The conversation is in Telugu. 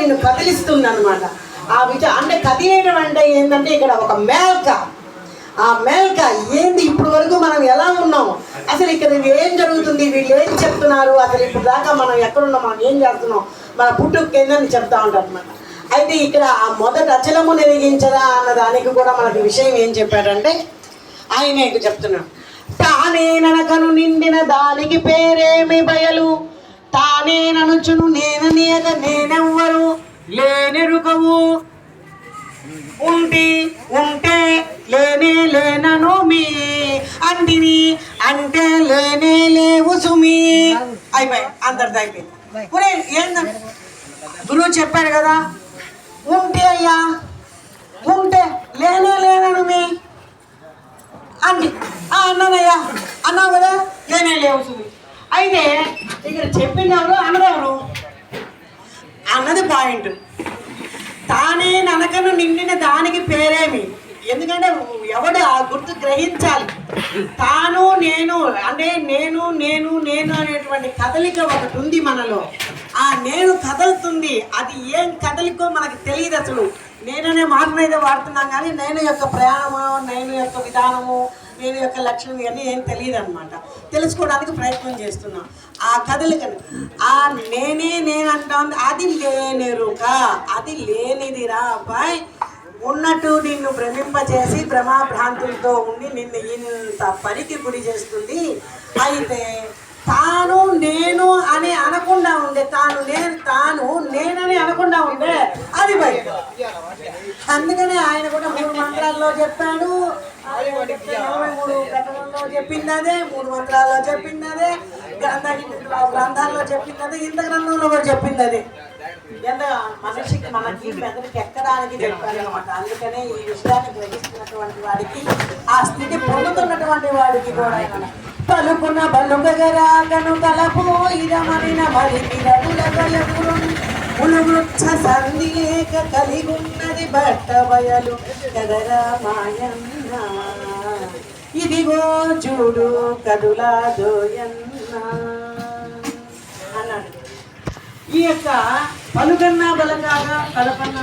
నిన్ను కదిలిస్తుంది అనమాట. ఆ అంటే కదిలేయడం అంటే ఏంటంటే ఇక్కడ ఒక మేల్క, ఆ మేల్క ఏంది, ఇప్పుడు వరకు మనం ఎలా ఉన్నాం, అసలు ఇక్కడ ఏం జరుగుతుంది, వీళ్ళు ఏం చెప్తున్నారు, అసలు ఇప్పుడు దాకా మనం ఎక్కడున్నాం, మనం ఏం చేస్తున్నాం, మన పుట్టుకు ఏందని చెప్తా ఉంటారు అనమాట. అయితే ఇక్కడ ఆ మొదటి అచలము నెరిగించదా అన్న దానికి కూడా మనకి విషయం ఏం చెప్పాడంటే ఆయనే చెప్తున్నాడు. తానే ననకను నిండిన దానికి పేరేమి బయలు, తానే ననుచును నేననియక నేనెవ్వరు లేనెరుకవు, ఉంటే లేనే లేనను మీ అంటిని అంటే లేనే లేవు సుమి. అయిపోయి అందరిది అయిపోయింది. ఒరే ఏందంటే గురువు చెప్పాడు కదా, ఉంటే అయ్యా ఉంటే లేనే లేనను మీ అండి అన్నానయ్యా, అన్నావు కదా లేనే లేవు సుమి. అయితే ఇక్కడ చెప్పినప్పుడు అన్నదెవరు అన్నది పాయింట్. తానే ననకను నిండిన దానికి పేరేమి, ఎందుకంటే ఎవడు ఆ గుర్తు గ్రహించాలి. తాను నేను అంటే నేను నేను నేను అనేటువంటి కదలిక ఒకటి ఉంది మనలో. ఆ నేను కదులుతుంది, అది ఏం కదలికో మనకు తెలియదు. అసలు నేననే మాటను అయితే వాడుతున్నాం కానీ నేను యొక్క ప్రయాణము, నేను యొక్క విధానము, నేను యొక్క లక్ష్యం ఇవన్నీ ఏం తెలియదు అనమాట. తెలుసుకోవడానికి ప్రయత్నం చేస్తున్నాం. ఆ కదలికను ఆ నేనే నేను అంటా ఉంది, అది లేనెరుక, అది లేనిదిరా అబ్బాయి. ఉన్నట్టు నిన్ను భ్రమింపచేసి భ్రమాభ్రాంతులతో ఉండి నిన్ను ఇంత పనికి గురి చేస్తుంది. అయితే తాను నేను అని అనకుండా ఉండే, తాను నేనని అనకుండా ఉండే అది బయట. అందుకనే ఆయన కూడా 3 మంత్రాల్లో చెప్పాడు, 23 ప్రకటనలో చెప్పింది అదే, 3 మంత్రాల్లో చెప్పింది అదే, గ్రంథాల్లో చెప్పింది అదే, ఇంత గ్రంథంలో కూడా చెప్పింది అదే. ఎంత మనిషికి మనకి మెదడుకి ఎక్కడానికి చెప్పారు అనమాట. అందుకనే ఈ విషయాన్ని గ్రహిస్తున్నటువంటి వాడికి, ఆ స్థితి పొందుతున్నటువంటి వాడికి కూడా పలుకున్న బలుగరాగను కలపోయిరమనిన మరి ఉలువృక్ష సంధి లేక కలిగున్నది బట్ట బయలు కదరా మాయన్న, ఇదిగో చూడు కదులా దోయన్న అన్నాడు. ఈ యొక్క పలుకన్నా బలగాగా కలపన్న